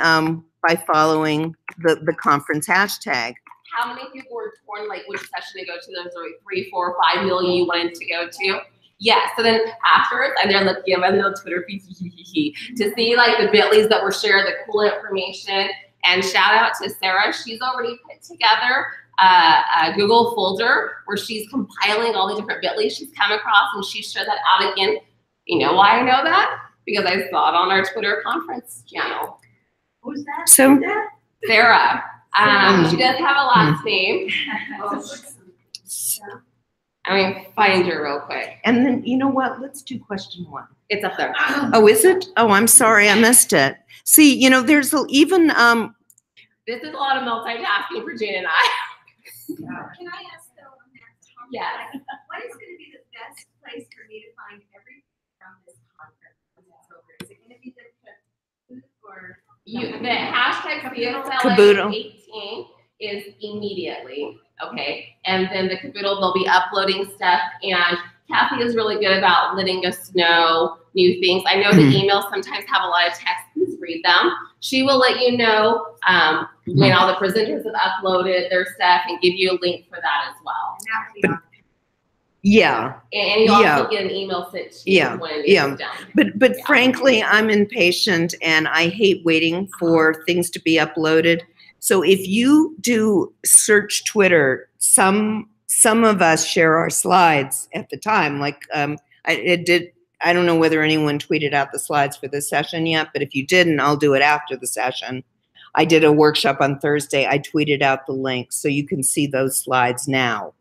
following the conference hashtag. How many people were torn, like which session to go to? There's like 3, 4, 5 million you wanted to go to. Yeah, so then afterwards, I'm there looking at my little Twitter feed to see like the bit.lys that were shared, the cool information. And shout out to Sarah. She's already put together a Google folder where she's compiling all the different bit.lys she's come across, and she shared that out again. You know why I know that? Because I saw it on our Twitter conference channel. Who's that? So Sarah. She does have a last name. I mean, find her real quick. And then, you know what? Let's do question 1. It's up there. Oh, is it? Oh, I'm sorry. I missed it. See, there's even, This is a lot of multitasking for Jane and I. Can I ask though on that topic? Yes. What is going to be the best place for me to find everything from this conference? Is it going to be the Kahoot or? The hashtag Caboodle. CSLA18 is immediately, okay? And then the Caboodle, they'll be uploading stuff, and Kathy is really good about letting us know new things. I know the emails sometimes have a lot of text. Please read them. She will let you know when all the presenters have uploaded their stuff and give you a link for that as well. yeah. And you also get an email sent to you when it's done. But frankly, I'm impatient and I hate waiting for things to be uploaded. So if you do search Twitter, some of us share our slides at the time. Like I don't know whether anyone tweeted out the slides for this session yet, but if you didn't, I'll do it after the session. I did a workshop on Thursday. I tweeted out the link so you can see those slides now.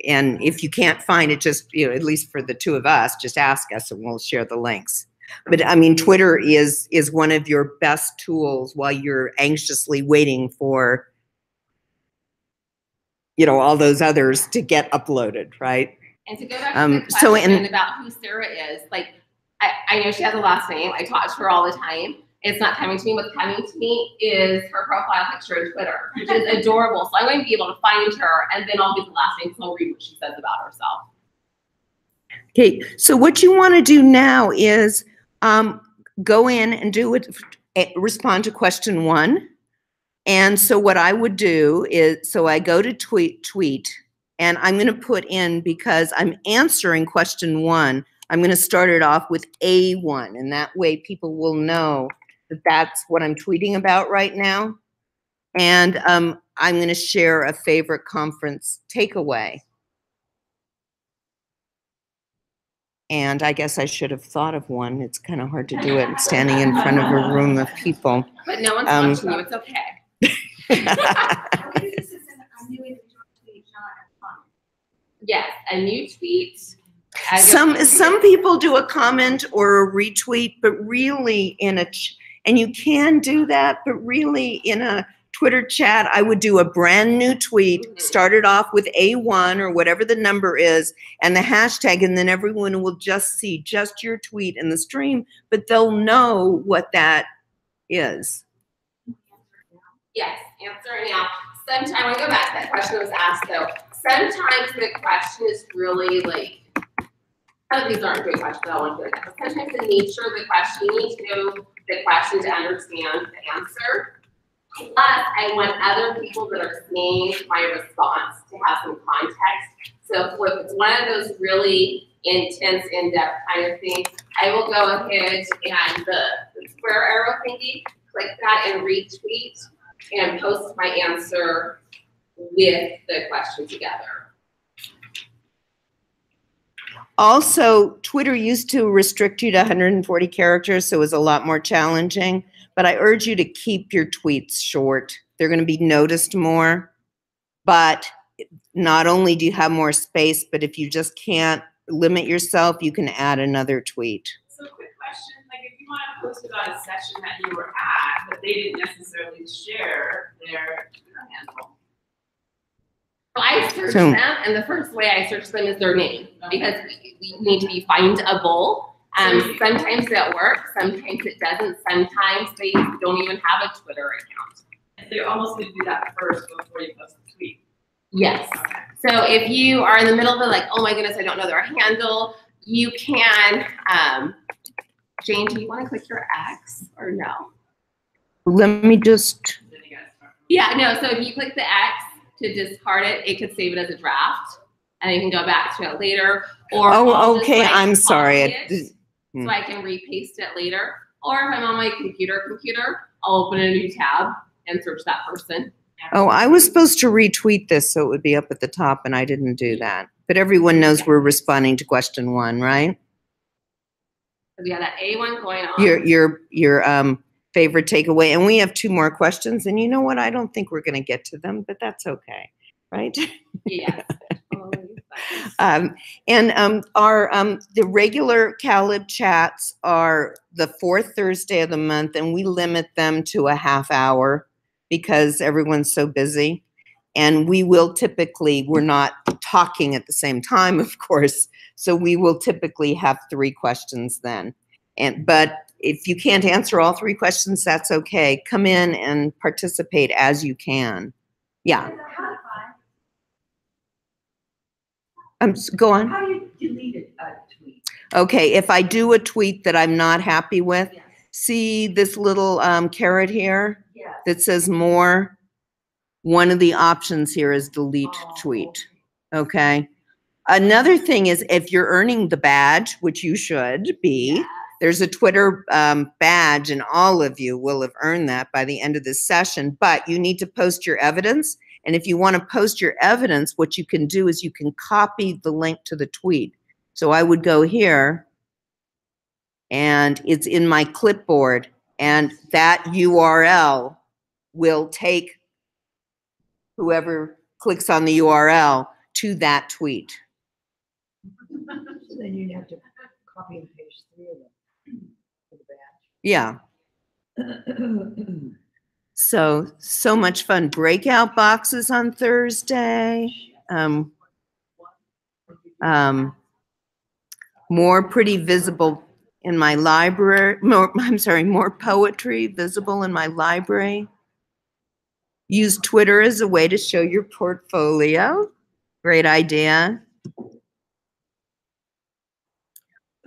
And if you can't find it, just, at least for the two of us, just ask us and we'll share the links. But I mean, Twitter is one of your best tools while you're anxiously waiting for, all those others to get uploaded, right? And to go back to the question about who Sarah is, like, I know she has a last name. I talk to her all the time. It's not coming to me. What's coming to me is her profile picture on Twitter, which is adorable. So I'm going to be able to find her, and then I'll get the last name, so I'll read what she says about herself. Okay, so what you want to do now is go in and do it, respond to question 1. And so what I would do is, so I go to tweet, and I'm going to put in, because I'm answering question 1, I'm going to start it off with A1, and that way people will know that that's what I'm tweeting about right now. And I'm going to share a favorite conference takeaway. And I guess I should have thought of one. It's kind of hard to do it standing in front of a room of people. But no one's watching you. It's okay. Yes, a new tweet. Some people do a comment or a retweet, but really and you can do that, but really in a Twitter chat, I would do a brand new tweet, start it off with A1 or whatever the number is, and the hashtag, and then everyone will just see just your tweet in the stream, but they'll know what that is. Yes, answer now. Sometimes, I want to go back to that question that was asked, though. Sometimes the question is really like, some of these aren't great questions, I want to do that. But sometimes the nature of the question, you need to know the question to understand the answer. Plus, I want other people that are seeing my response to have some context. So if it's one of those really intense, in-depth kind of things, I will go ahead and the square arrow thingy, click that and retweet and post my answer with the question together. Also, Twitter used to restrict you to 140 characters, so it was a lot more challenging. But I urge you to keep your tweets short. They're going to be noticed more. But not only do you have more space, but if you just can't limit yourself, you can add another tweet. So quick question, like if you want to post about a session that you were at, but they didn't necessarily share their Twitter handle. I search them, and the first way I search them is their name, because we need to be findable. Sometimes that works, sometimes it doesn't, sometimes they don't even have a Twitter account. So you almost need to do that first before you post the tweet. Yes. Okay. So if you are in the middle of it, like, oh my goodness, I don't know their handle, you can, Jane, do you want to click your X or no? Let me just. Yeah, no, so if you click the X to discard it, it could save it as a draft, and you can go back to it later. Or okay, I'm sorry. So I can repaste it later. Or if I'm on my computer, I'll open a new tab and search that person. Oh, I was supposed to retweet this so it would be up at the top, and I didn't do that. But everyone knows we're responding to question 1, right? So we have that A1 going on. Your favorite takeaway, and we have 2 more questions. And you know what? I don't think we're going to get to them, but that's okay, right? Yes. The regular Calib chats are the 4th Thursday of the month, and we limit them to a half hour because everyone's so busy. And we will typically, we're not talking at the same time, of course, so we will typically have 3 questions then. But if you can't answer all 3 questions, that's okay. Come in and participate as you can. Yeah. Go on. How do you delete a tweet? Okay, if I do a tweet that I'm not happy with, Yes. see this little caret here Yes. that says more? One of the options here is delete tweet, okay? Another thing is if you're earning the badge, which you should be, there's a Twitter badge, and all of you will have earned that by the end of this session, but you need to post your evidence. And if you want to post your evidence, what you can do is you can copy the link to the tweet. So I would go here, and it's in my clipboard, and that URL will take whoever clicks on the URL to that tweet. So then you'd have to copy and paste 3 of them for the Yeah. So much fun. Breakout boxes on Thursday. More pretty visible in my library, more poetry visible in my library. Use Twitter as a way to show your portfolio. Great idea.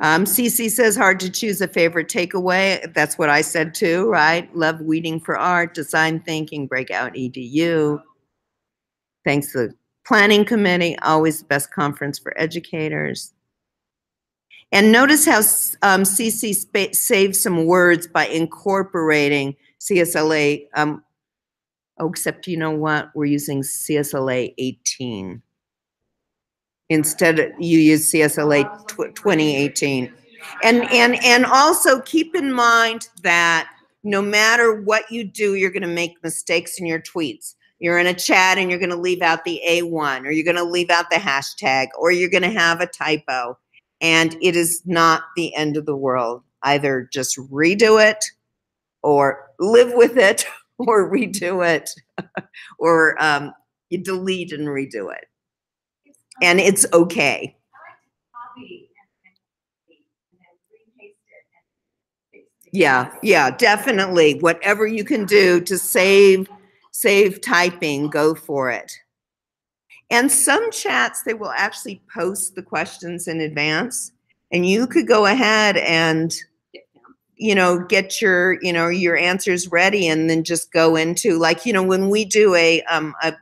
Cece says hard to choose a favorite takeaway. That's what I said too, right? Love weeding for art, design thinking, breakout EDU. Thanks to the planning committee, always the best conference for educators. And notice how Cece saved some words by incorporating CSLA. Oh, except you know what? We're using CSLA 18. Instead, you use CSLA 2018. And also keep in mind that no matter what you do, you're going to make mistakes in your tweets. You're in a chat and you're going to leave out the A1, or you're going to leave out the hashtag, or you're going to have a typo. And it is not the end of the world. Either just redo it, or live with it, or redo it, or you delete and redo it. And it's okay. Yeah, definitely. Whatever you can do to save typing, go for it. And some chats, they will actually post the questions in advance, and you could go ahead and, get your answers ready, and then just go into, like, when we do a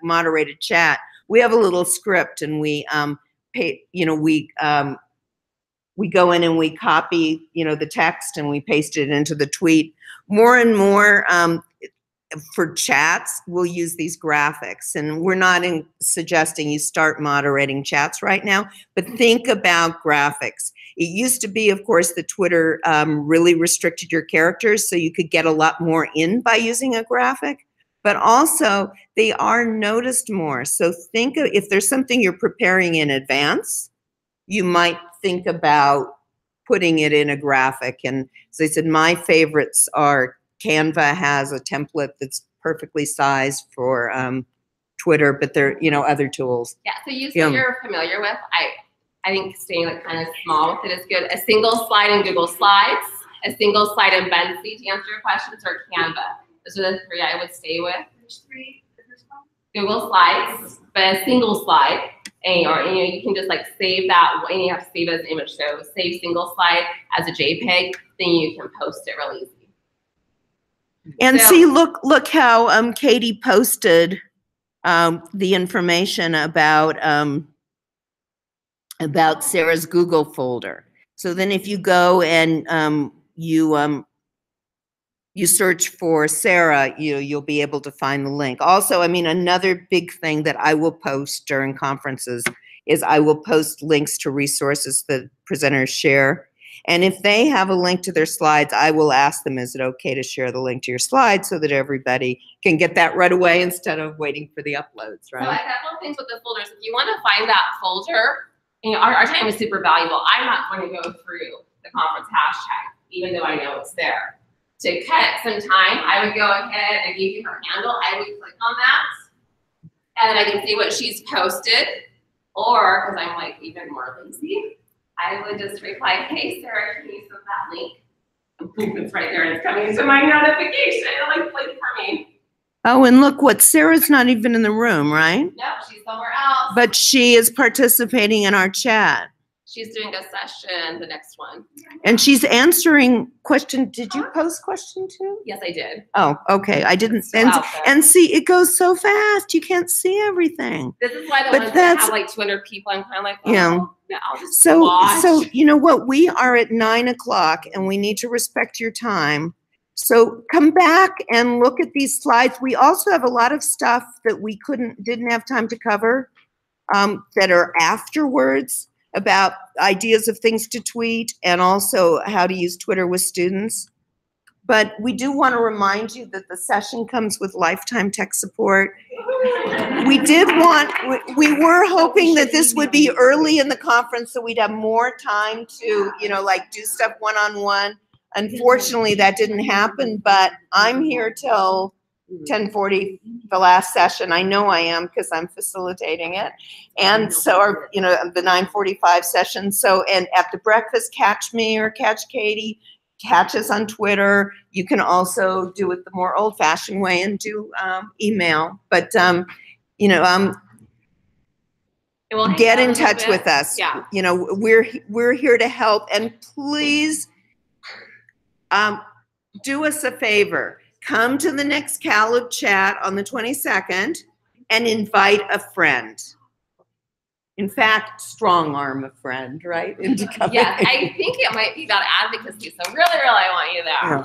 moderated chat, we have a little script, and we we go in and we copy, the text, and we paste it into the tweet. More and more for chats, we'll use these graphics, and we're not suggesting you start moderating chats right now, but think about graphics. It used to be, of course, that Twitter really restricted your characters, so you could get a lot more in by using a graphic, but also they are noticed more. So think of, if there's something you're preparing in advance, you might think about putting it in a graphic. And as I said, my favorites are Canva has a template that's perfectly sized for Twitter, but there are other tools. Yeah, so use what you're familiar with. I think staying kind of small with it is good. A single slide in Google Slides, a single slide in Bensy to answer your questions, or Canva. Those are the three I would stay with. Which three? The first one? Google Slides, but a single slide. And you can just save that, and you have to save it as an image. So save single slide as a JPEG, then you can post it really easy. And see, look how Katie posted the information about Sarah's Google folder. So then if you go and you search for Sarah, you'll be able to find the link. Also, another big thing that I will post during conferences is I will post links to resources that presenters share. And if they have a link to their slides, I will ask them, is it okay to share the link to your slides, so that everybody can get that right away instead of waiting for the uploads, right? So I have one thing with the folders. If you want to find that folder, our time is super valuable. I'm not going to go through the conference hashtag, even though I know it's there. To cut some time, I would go ahead and give you her handle. I would click on that, and then I can see what she's posted. Or, because I'm even more lazy, I would just reply, hey, Sarah, can you send that link? And boom, it's right there, and it's coming to my notification. Blink for me. Oh, and look what, Sarah's not even in the room, right? No, she's somewhere else. But she is participating in our chat. She's doing a session, the next one. And she's answering question. Did you post question 2? Yes, I did. Oh, okay. I didn't. And see, it goes so fast. You can't see everything. This is why the ones that have 200 people, I'm kind of I'll just watch. So you know what? We are at 9 o'clock, and we need to respect your time. So come back and look at these slides. We also have a lot of stuff that we didn't have time to cover that are afterwards, about ideas of things to tweet, and also how to use Twitter with students. But we do want to remind you that the session comes with lifetime tech support. We were hoping that this would be early in the conference, so we'd have more time to, do stuff one-on-one. Unfortunately, that didn't happen, but I'm here till 10:40, the last session. I know I am because I'm facilitating it. And so, or, you know, the 9:45 session. So, and at the breakfast, catch me or catch Katie, catch us on Twitter. You can also do it the more old fashioned way and do email. But, you know, get in touch with us. Yeah. You know, we're here to help. And please do us a favor. Come to the next CalLib chat on the 22nd and invite a friend. In fact, strong arm a friend, right? Into coming. Yeah, I think it might be about advocacy. So really, I want you there.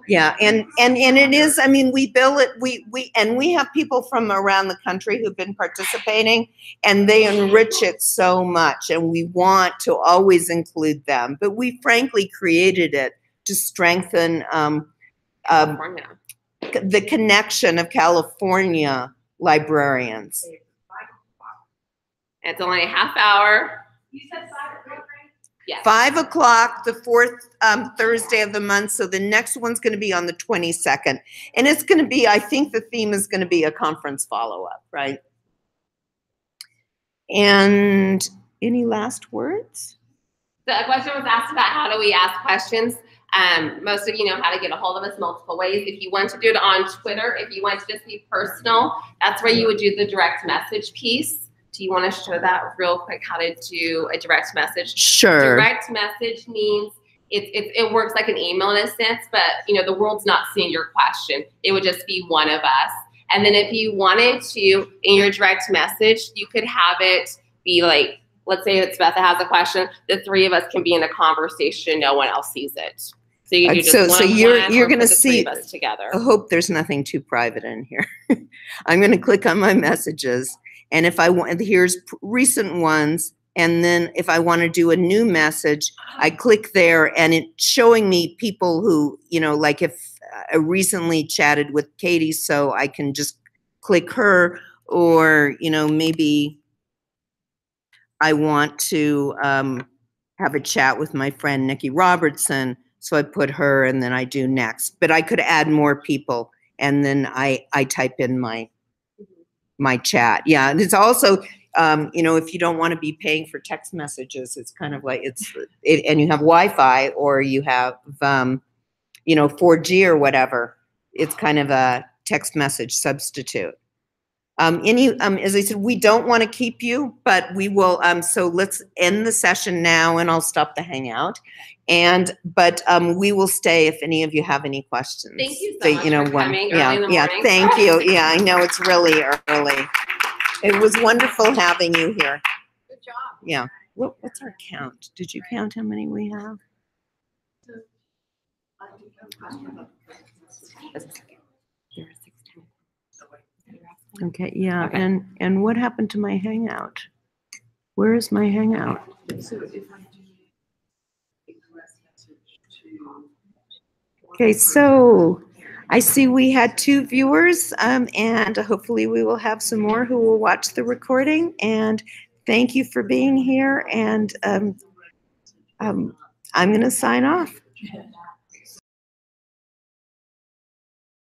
Yeah, and it is. I mean, we bill it. We have people from around the country who've been participating, and they enrich it so much. And we want to always include them, but we frankly created it to strengthen the connection of California librarians. It's only a half hour. You said 5 o'clock, right? Yes. 5 o'clock, the fourth Thursday of the month. So the next one's going to be on the 22nd. And it's going to be, I think the theme is going to be a conference follow-up, right? And any last words? So a question was asked about how do we ask questions. Most of you know how to get a hold of us multiple ways. If you want to do it on Twitter, if you want to just be personal, that's where you would do the direct message piece. Do you want to show that real quick, how to do a direct message? Sure. Direct message means it works like an email in a sense, but you know the world's not seeing your question. It would just be one of us. And then if you wanted to, in your direct message, you could have it be like, let's say it's Beth that has a question, the three of us can be in a conversation, no one else sees it. So you can do just so you're going to see, us together. I hope there's nothing too private in here. I'm going to click on my messages. And if I want, here's recent ones. And then if I want to do a new message, I click there and it's showing me people who, you know, like if I recently chatted with Katie, so I can just click her, or, you know, maybe I want to have a chat with my friend Nikki Robertson. So I put her and then I do next. But I could add more people and then I type in my chat. Yeah, and it's also, you know, if you don't want to be paying for text messages, it's kind of like and you have Wi-Fi or you have, you know, 4G or whatever. It's kind of a text message substitute. As I said, we don't want to keep you, but we will. So let's end the session now, and I'll stop the hangout. But we will stay if any of you have any questions. Thank you so much for coming early in the morning. Thank you. Yeah, I know it's really early. It was wonderful having you here. Good job. Yeah. What's our count? Did you count how many we have? Okay, yeah, Okay. And what happened to my hangout? Where is my hangout? Okay, so I see we had 2 viewers, and hopefully we will have some more who will watch the recording. And thank you for being here. And I'm going to sign off.